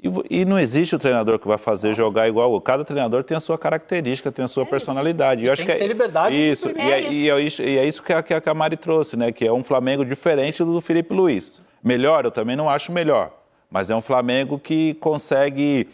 E não existe o treinador que vai fazer jogar igual. Cada treinador tem a sua característica, tem a sua personalidade. Eu acho que ter liberdade. Isso. E é isso que a Mari trouxe, né? Que é um Flamengo diferente do Felipe Luiz. Melhor, eu também não acho melhor. Mas é um Flamengo que consegue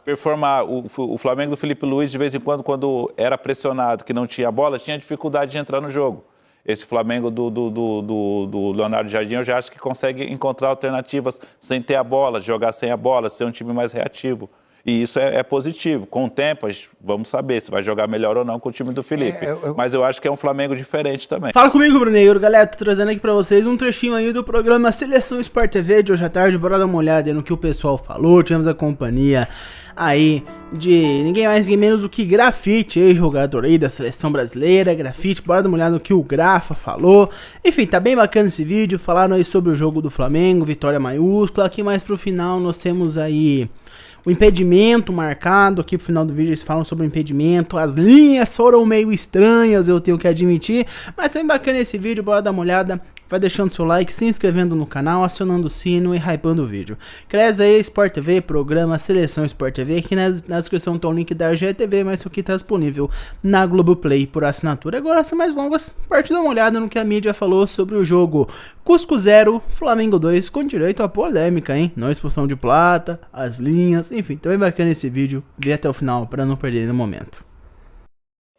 performar. O Flamengo do Felipe Luiz, de vez em quando era pressionado, que não tinha bola, tinha dificuldade de entrar no jogo. Esse Flamengo do Leonardo Jardim, eu já acho que consegue encontrar alternativas sem ter a bola, jogar sem a bola, ser um time mais reativo. E isso é positivo. Com o tempo, vamos saber se vai jogar melhor ou não com o time do Felipe. Mas eu acho que é um Flamengo diferente também. Fala comigo, Bruneiro. Galera, tô trazendo aqui pra vocês um trechinho aí do programa Seleção Sport TV de hoje à tarde. Bora dar uma olhada no que o pessoal falou. Tivemos a companhia aí de ninguém mais, ninguém menos do que Grafite, ex-jogador aí da Seleção Brasileira. Grafite, bora dar uma olhada no que o Grafa falou. Enfim, tá bem bacana esse vídeo. Falaram aí sobre o jogo do Flamengo, vitória maiúscula. Aqui mais pro final nós temos aí o impedimento marcado. Aqui pro final do vídeo eles falam sobre o impedimento. As linhas foram meio estranhas, eu tenho que admitir. Mas tá bem bacana esse vídeo, bora dar uma olhada. Vai deixando seu like, se inscrevendo no canal, acionando o sino e hypando o vídeo. Cresce aí, Sport TV, programa Seleção Sport TV. Aqui na descrição tá o link da RGTV, mas isso aqui tá disponível na Globoplay por assinatura. Agora, sem mais longas, parte dar uma olhada no que a mídia falou sobre o jogo Cusco 0, Flamengo 2, com direito a polêmica, hein? Não expulsão de plata, as linhas, enfim, tá bem bacana esse vídeo. Vê até o final para não perder no momento.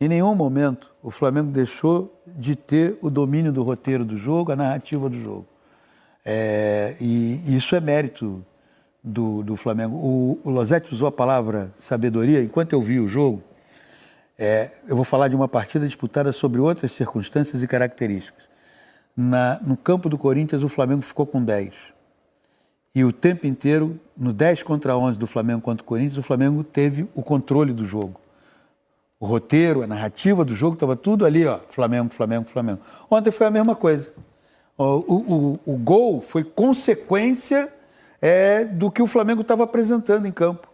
Em nenhum momento o Flamengo deixou de ter o domínio do roteiro do jogo, a narrativa do jogo. E isso é mérito do Flamengo. O Losetti usou a palavra sabedoria. Enquanto eu vi o jogo, eu vou falar de uma partida disputada sobre outras circunstâncias e características. No campo do Corinthians, o Flamengo ficou com 10. E o tempo inteiro, no 10 contra 11 do Flamengo contra o Corinthians, o Flamengo teve o controle do jogo. O roteiro, a narrativa do jogo, estava tudo ali, ó, Flamengo, Flamengo, Flamengo. Ontem foi a mesma coisa. O gol foi consequência do que o Flamengo estava apresentando em campo.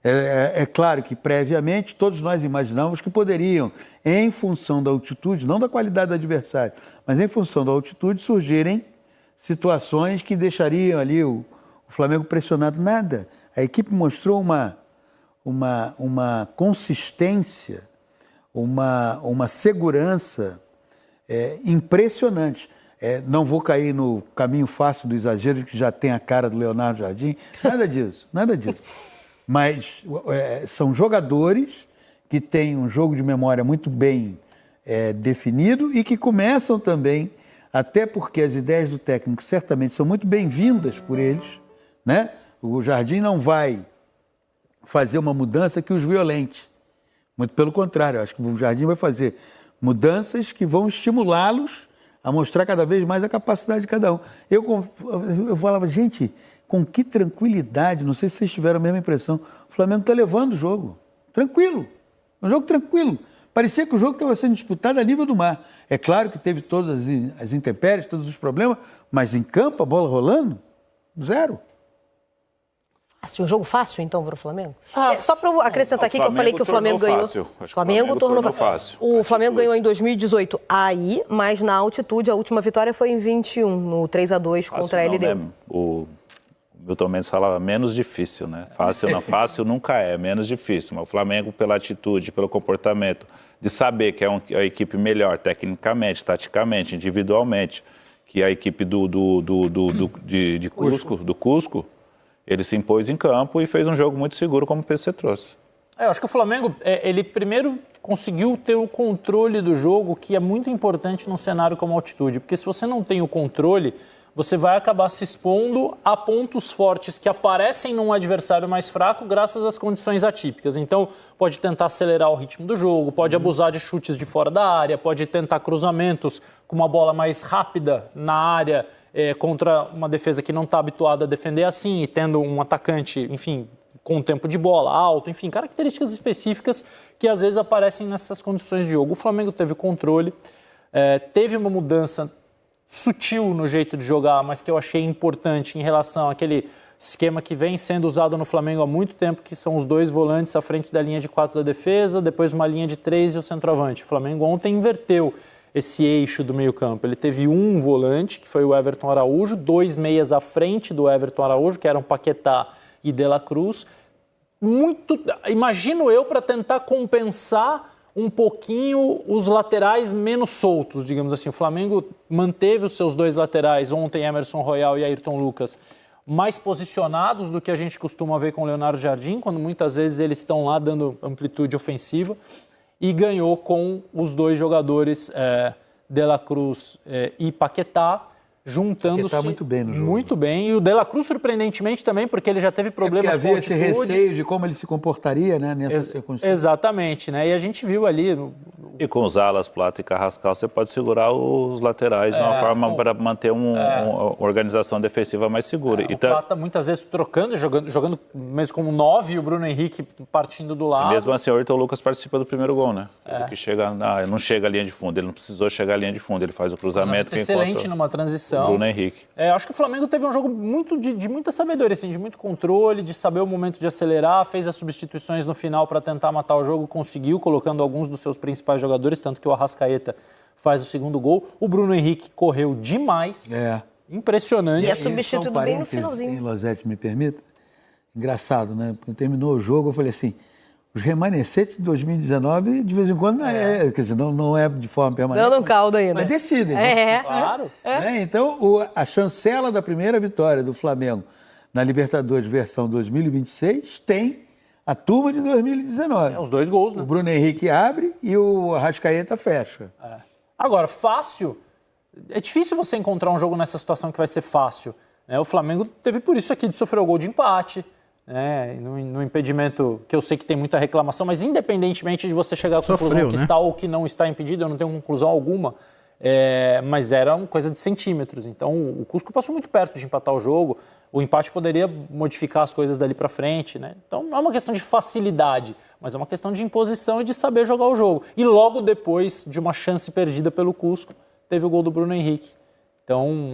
É claro que, previamente, todos nós imaginávamos que poderiam, em função da altitude, não da qualidade do adversário, mas em função da altitude, surgirem situações que deixariam ali o Flamengo pressionado. Nada. A equipe mostrou uma consistência, uma segurança impressionante. Não vou cair no caminho fácil do exagero, que já tem a cara do Leonardo Jardim, nada disso, nada disso. Mas são jogadores que têm um jogo de memória muito bem definido e que começam também, até porque as ideias do técnico certamente são muito bem-vindas por eles, né? O Jardim não vai fazer uma mudança que os violente. Muito pelo contrário, eu acho que o Jardim vai fazer mudanças que vão estimulá-los a mostrar cada vez mais a capacidade de cada um. Eu falava, gente, com que tranquilidade, não sei se vocês tiveram a mesma impressão, o Flamengo está levando o jogo. Tranquilo. Um jogo tranquilo. Parecia que o jogo estava sendo disputado a nível do mar. É claro que teve todas as intempéries, todos os problemas, mas em campo, a bola rolando, 0. Um jogo fácil, então, para o Flamengo? Só para acrescentar aqui que eu falei que o Flamengo ganhou. Flamengo tornou fácil. O Flamengo ganhou em 2018 aí, mas na altitude a última vitória foi em 21, no 3-2 contra a LDU. Né? O Milton Mendes falava menos difícil, né? Fácil não, fácil nunca é, menos difícil. Mas o Flamengo, pela atitude, pelo comportamento, de saber que é uma equipe melhor tecnicamente, taticamente, individualmente, que a equipe do Cusco, ele se impôs em campo e fez um jogo muito seguro, como o PC trouxe. Eu acho que o Flamengo, ele primeiro conseguiu ter o controle do jogo, que é muito importante num cenário como a altitude, porque se você não tem o controle, você vai acabar se expondo a pontos fortes que aparecem num adversário mais fraco graças às condições atípicas. Então, pode tentar acelerar o ritmo do jogo, pode abusar de chutes de fora da área, pode tentar cruzamentos com uma bola mais rápida na área, contra uma defesa que não está habituada a defender assim, e tendo um atacante, enfim, com tempo de bola alto, enfim, características específicas que às vezes aparecem nessas condições de jogo. O Flamengo teve controle, teve uma mudança sutil no jeito de jogar, mas que eu achei importante em relação àquele esquema que vem sendo usado no Flamengo há muito tempo, que são os 2 volantes à frente da linha de 4 da defesa, depois uma linha de 3 e o centroavante. O Flamengo ontem inverteu esse eixo do meio-campo. Ele teve um volante, que foi o Everton Araújo, 2 meias à frente do Everton Araújo, que eram Paquetá e De La Cruz. Imagino eu, para tentar compensar um pouquinho os laterais menos soltos, digamos assim. O Flamengo manteve os seus 2 laterais, ontem Emerson Royal e Ayrton Lucas, mais posicionados do que a gente costuma ver com o Leonardo Jardim, quando muitas vezes eles estão lá dando amplitude ofensiva, e ganhou com os 2 jogadores De La Cruz e Paquetá, juntando-se Paquetá muito bem no jogo. Muito bem. E o De La Cruz, surpreendentemente, também, porque ele já teve problemas com havia altitude. esse receio de como ele se comportaria, né, nessa circunstância. Exatamente, né? E a gente viu ali... E com os alas, Plata e Carrascal, você pode segurar os laterais de uma forma para manter uma organização defensiva mais segura. O Plata muitas vezes trocando, jogando mesmo como 9 e o Bruno Henrique partindo do lado. E mesmo assim, o Ayrton Lucas participa do primeiro gol, né? Ele que não chega à linha de fundo, ele não precisou chegar à linha de fundo, ele faz o cruzamento. Excelente numa transição. Bruno Henrique. Acho que o Flamengo teve um jogo de muita sabedoria, assim, de muito controle, de saber o momento de acelerar, fez as substituições no final para tentar matar o jogo, conseguiu, colocando alguns dos seus principais jogadores, tanto que o Arrascaeta faz o segundo gol. O Bruno Henrique correu demais. Impressionante. E é substituído bem no finalzinho. Losetti, me permita? Engraçado, né? Quando terminou o jogo, eu falei assim, os remanescentes de 2019, de vez em quando, quer dizer, não é de forma permanente. Dando um caldo ainda. Mas decidem. Né? Claro. Então, a chancela da primeira vitória do Flamengo na Libertadores versão 2026 tem a turma de 2019. Os 2 gols, né? O Bruno Henrique abre e o Arrascaeta fecha. Agora, fácil... É difícil você encontrar um jogo nessa situação que vai ser fácil. Né? O Flamengo teve por isso aqui de sofrer o gol de empate. No impedimento, que eu sei que tem muita reclamação, mas independentemente de você chegar à conclusão que está ou que não está impedido, eu não tenho conclusão alguma, mas era uma coisa de centímetros. Então o Cusco passou muito perto de empatar o jogo, o empate poderia modificar as coisas dali para frente, né? Então não é uma questão de facilidade, mas é uma questão de imposição e de saber jogar o jogo. E logo depois de uma chance perdida pelo Cusco, teve o gol do Bruno Henrique. Então,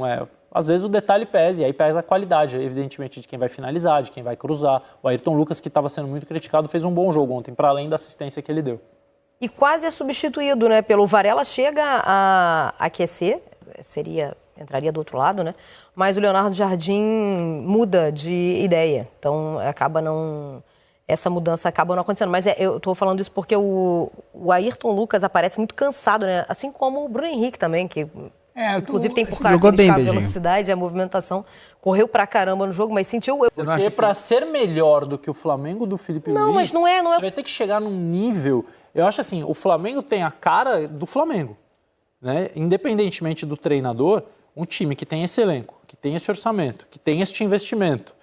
às vezes o detalhe pesa, e aí pesa a qualidade, evidentemente, de quem vai finalizar, de quem vai cruzar. O Ayrton Lucas, que estava sendo muito criticado, fez um bom jogo ontem, para além da assistência que ele deu. E quase é substituído, né? Pelo Varela, chega a aquecer, entraria do outro lado, né? Mas o Leonardo Jardim muda de ideia, então essa mudança acaba não acontecendo. Mas eu estou falando isso porque o Ayrton Lucas aparece muito cansado, né? Assim como o Bruno Henrique também, que inclusive tem por característica a velocidade, a movimentação. Correu pra caramba no jogo, mas sentiu... Porque para ser melhor do que o Flamengo do Felipe Luiz, mas não é. Você vai ter que chegar num nível... Eu acho assim, o Flamengo tem a cara do Flamengo. Né? Independentemente do treinador, um time que tem esse elenco, que tem esse orçamento, que tem este investimento,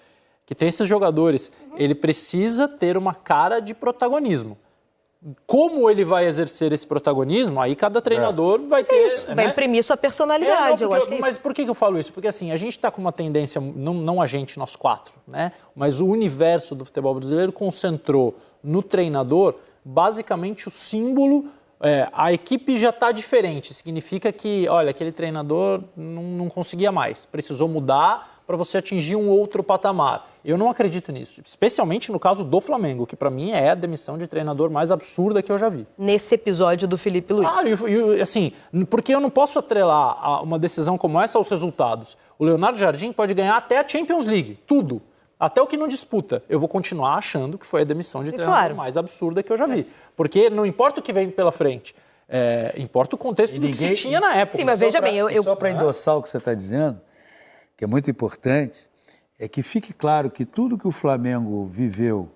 que tem esses jogadores, ele precisa ter uma cara de protagonismo. Como ele vai exercer esse protagonismo, aí cada treinador vai ter... Isso, vai imprimir sua personalidade, eu acho que Mas por que eu falo isso? Porque assim, a gente está com uma tendência, não a gente, nós 4, né? Mas o universo do futebol brasileiro concentrou no treinador basicamente o símbolo... a equipe já está diferente, significa que, olha, aquele treinador não conseguia mais, precisou mudar para você atingir um outro patamar. Eu não acredito nisso, especialmente no caso do Flamengo, que para mim é a demissão de treinador mais absurda que eu já vi. Nesse episódio do Felipe Luiz. Assim, porque eu não posso atrelar uma decisão como essa aos resultados. O Leonardo Jardim pode ganhar até a Champions League, tudo. Até o que não disputa, eu vou continuar achando que foi a demissão de treinador mais absurda que eu já vi. Porque não importa o que vem pela frente, importa o contexto do que se tinha na época. Sim, mas veja bem, Só para endossar o que você está dizendo, que é muito importante, é que fique claro que tudo que o Flamengo viveu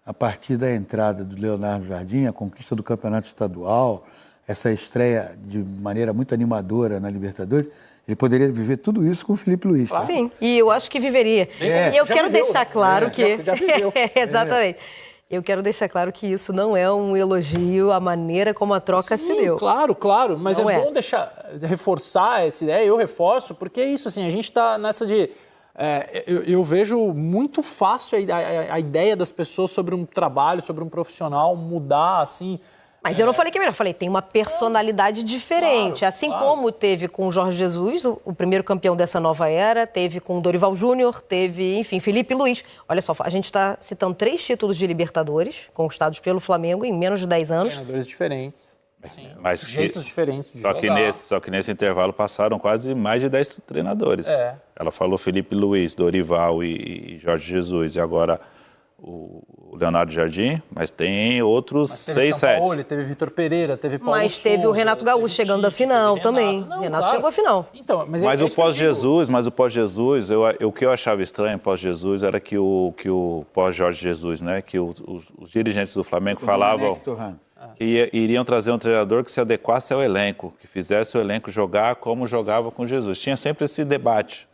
a partir da entrada do Leonardo Jardim, a conquista do campeonato estadual, essa estreia de maneira muito animadora na Libertadores, ele poderia viver tudo isso com o Felipe Luiz. Tá? Sim, e eu acho que viveria. E eu quero deixar claro que... Já viveu. Exatamente. Eu quero deixar claro que isso não é um elogio à maneira como a troca se deu. Claro, mas não é bom reforçar essa ideia, eu reforço, porque é isso, assim, a gente está nessa de... eu vejo muito fácil a ideia das pessoas sobre um trabalho, sobre um profissional mudar, assim... Mas eu não falei que é melhor, falei tem uma personalidade diferente. Assim como teve com o Jorge Jesus, o primeiro campeão dessa nova era, teve com o Dorival Júnior, teve, enfim, Felipe Luiz. Olha só, a gente está citando 3 títulos de Libertadores conquistados pelo Flamengo em menos de 10 anos. Treinadores diferentes. Mas Jeitos diferentes de só jogar. só que nesse intervalo passaram quase mais de 10 treinadores. Ela falou Felipe Luiz, Dorival e Jorge Jesus. E agora o Leonardo Jardim, mas tem outros 6, 7. Teve Vitor Pereira, teve Paulo Mas teve Souza, o Renato Gaúcho chegando à final também. Renato chegou à final. Então, Mas o pós-Jesus, o que eu achava estranho pós-Jesus era que o pós-Jorge Jesus, né? Que os dirigentes do Flamengo falavam que iriam trazer um treinador que se adequasse ao elenco, que fizesse o elenco jogar como jogava com Jesus. Tinha sempre esse debate.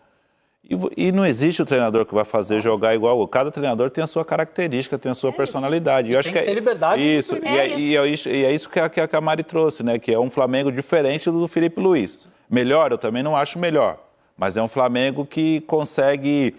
E não existe o treinador que vai fazer jogar igual. Cada treinador tem a sua característica, tem a sua personalidade. E eu acho tem que ter liberdade. Isso. E é isso que a Mari trouxe, né? Que é um Flamengo diferente do Felipe Luiz. Melhor, eu também não acho melhor. Mas é um Flamengo que consegue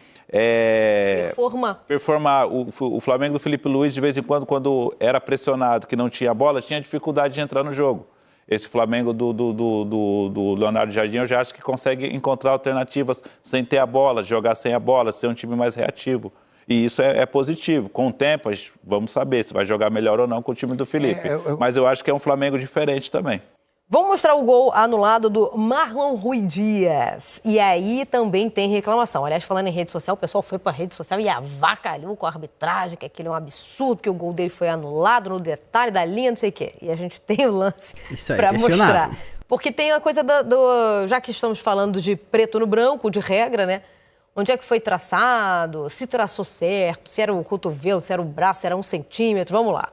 performar. O Flamengo do Felipe Luiz, de vez em quando era pressionado, que não tinha bola, tinha dificuldade de entrar no jogo. Esse Flamengo do Leonardo Jardim, eu já acho que consegue encontrar alternativas sem ter a bola, jogar sem a bola, ser um time mais reativo. E isso é positivo. Com o tempo, vamos saber se vai jogar melhor ou não com o time do Felipe. Mas eu acho que é um Flamengo diferente também. Vamos mostrar o gol anulado do Marlon Rui Dias. E aí também tem reclamação. Aliás, falando em rede social, o pessoal foi para a rede social e avacalhou com a arbitragem, que aquilo é um absurdo, que o gol dele foi anulado no detalhe da linha, não sei o quê. E a gente tem o lance para mostrar. Porque tem a coisa já que estamos falando de preto no branco, de regra, né? Onde é que foi traçado, se traçou certo, se era o cotovelo, se era o braço, se era 1 centímetro, vamos lá.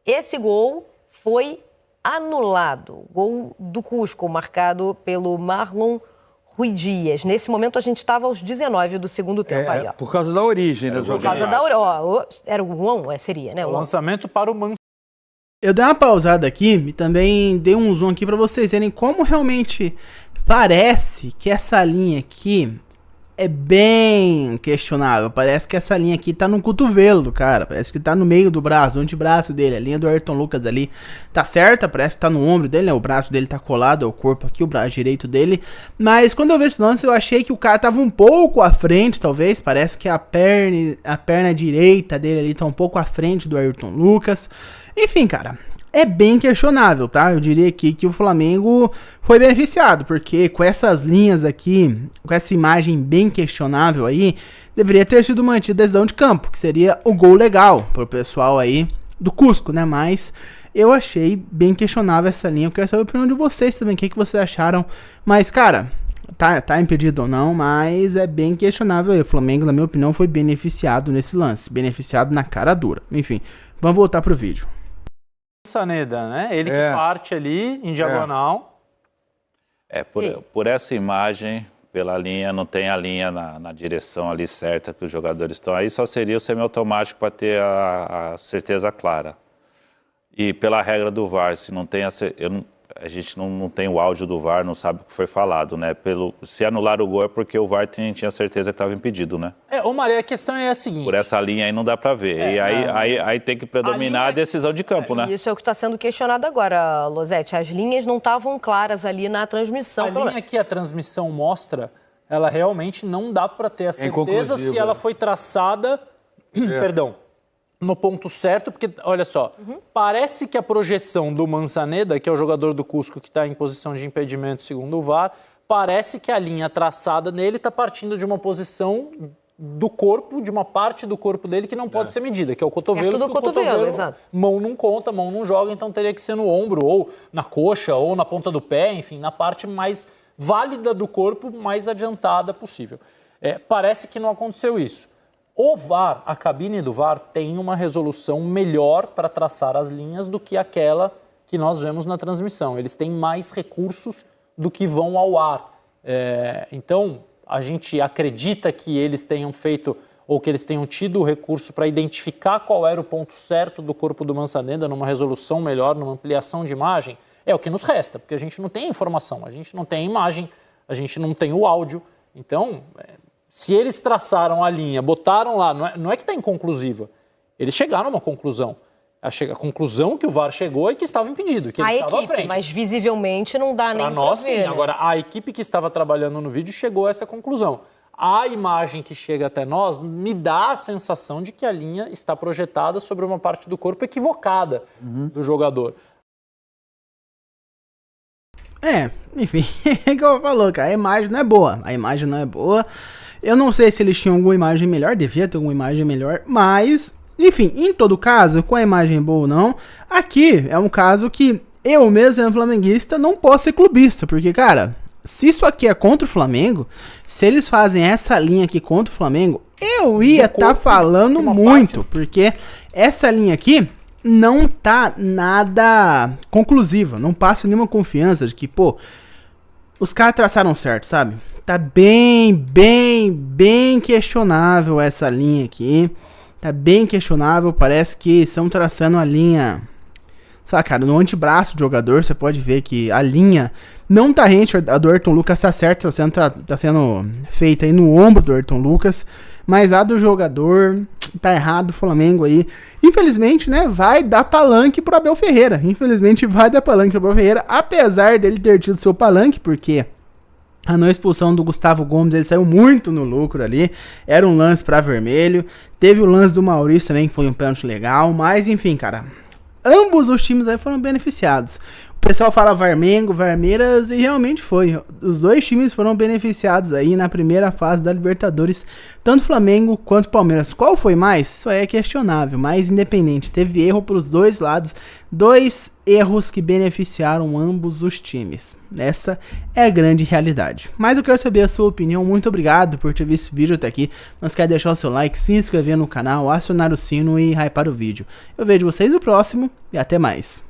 Esse gol foi anulado. Gol do Cusco, marcado pelo Marlon Rui Dias. Nesse momento, a gente estava aos 19 do segundo tempo. Aí, ó. Por causa da origem, né? Por causa da origem. Era o Juan? Seria, né? O lançamento para o Mansa. Eu dei uma pausada aqui e também dei um zoom aqui para vocês verem como realmente parece que essa linha aqui é bem questionável. Parece que essa linha aqui tá no cotovelo do cara. Parece que tá no meio do braço, no antebraço dele. A linha do Ayrton Lucas ali tá certa, parece que tá no ombro dele, né? O braço dele tá colado ao corpo aqui, o braço direito dele. Mas quando eu vi esse lance, eu achei que o cara tava um pouco à frente, talvez. Parece que a perna direita dele ali tá um pouco à frente do Ayrton Lucas. Enfim, cara, é bem questionável, tá? Eu diria aqui que o Flamengo foi beneficiado, porque com essas linhas aqui, com essa imagem bem questionável aí, deveria ter sido mantida a decisão de campo, que seria o gol legal pro pessoal aí do Cusco, né? Mas eu achei bem questionável essa linha. Eu quero saber a opinião de vocês também, o que vocês acharam. Mas, cara, tá impedido ou não, mas é bem questionável aí. O Flamengo, na minha opinião, foi beneficiado nesse lance, beneficiado na cara dura. Enfim, vamos voltar pro vídeo. Saneda, né? Ele que parte ali em diagonal. Por essa imagem, pela linha, não tem a linha na direção ali certa que os jogadores estão. Aí só seria o semiautomático para ter a certeza clara. E pela regra do VAR, se não tem a gente não tem o áudio do VAR, não sabe o que foi falado, né? Se anular o gol é porque o VAR tinha certeza que estava impedido, né? Ô Maria, a questão é a seguinte... Por essa linha aí não dá para ver. E aí tem que predominar a decisão de campo, né? Isso é o que está sendo questionado agora, Losete. As linhas não estavam claras ali na transmissão. A linha que a transmissão mostra, ela realmente não dá para ter a certeza se ela foi traçada... Perdão. No ponto certo, porque, olha só, parece que a projeção do Mansaneda, que é o jogador do Cusco que está em posição de impedimento segundo o VAR, parece que a linha traçada nele está partindo de uma posição do corpo, de uma parte do corpo dele que não pode ser medida, que é o cotovelo. Perto do cotovelo, exato. Mão não conta, mão não joga, então teria que ser no ombro, ou na coxa, ou na ponta do pé, enfim, na parte mais válida do corpo, mais adiantada possível. Parece que não aconteceu isso. O VAR, a cabine do VAR, tem uma resolução melhor para traçar as linhas do que aquela que nós vemos na transmissão. Eles têm mais recursos do que vão ao ar. Então, a gente acredita que eles tenham feito, ou que eles tenham tido o recurso para identificar qual era o ponto certo do corpo do Mansaneda numa resolução melhor, numa ampliação de imagem. É o que nos resta, porque a gente não tem a informação, a gente não tem a imagem, a gente não tem o áudio. Então... Se eles traçaram a linha, botaram lá, não é que está inconclusiva. Eles chegaram a uma conclusão. A conclusão que o VAR chegou é que estava impedido, que ele estava à frente. Mas visivelmente não dá nem para ver. Sim. Né? Agora, a equipe que estava trabalhando no vídeo chegou a essa conclusão. A imagem que chega até nós me dá a sensação de que a linha está projetada sobre uma parte do corpo equivocada do jogador. Enfim, é que eu falou, cara, a imagem não é boa. A imagem não é boa. Eu não sei se eles tinham alguma imagem melhor, devia ter alguma imagem melhor, mas, enfim, em todo caso, com a imagem boa ou não, aqui é um caso que eu mesmo, sendo flamenguista, não posso ser clubista, porque, cara, se isso aqui é contra o Flamengo, se eles fazem essa linha aqui contra o Flamengo, eu ia estar falando muito, porque essa linha aqui não tá nada conclusiva, não passa nenhuma confiança de que, pô, os caras traçaram certo, sabe? Tá bem questionável essa linha aqui, tá bem questionável, parece que estão traçando a linha, sabe, cara, no antebraço do jogador, você pode ver que a linha não tá rente, a do Ayrton Lucas tá certa, tá sendo feita aí no ombro do Ayrton Lucas, mas a do jogador tá errado, o Flamengo aí, infelizmente, né, vai dar palanque pro Abel Ferreira, apesar dele ter tido seu palanque, porque a não expulsão do Gustavo Gomes, ele saiu muito no lucro ali, era um lance pra vermelho, teve o lance do Maurício também, que foi um pênalti legal, mas enfim, cara, ambos os times aí foram beneficiados. O pessoal fala Varmengo, Varmeiras, e realmente foi. Os dois times foram beneficiados aí na primeira fase da Libertadores, tanto Flamengo quanto Palmeiras. Qual foi mais? Isso aí é questionável, mas independente. Teve erro para os dois lados, 2 erros que beneficiaram ambos os times. Essa é a grande realidade. Mas eu quero saber a sua opinião. Muito obrigado por ter visto o vídeo até aqui. Não esquece de deixar o seu like, se inscrever no canal, acionar o sino e hypar o vídeo. Eu vejo vocês no próximo e até mais.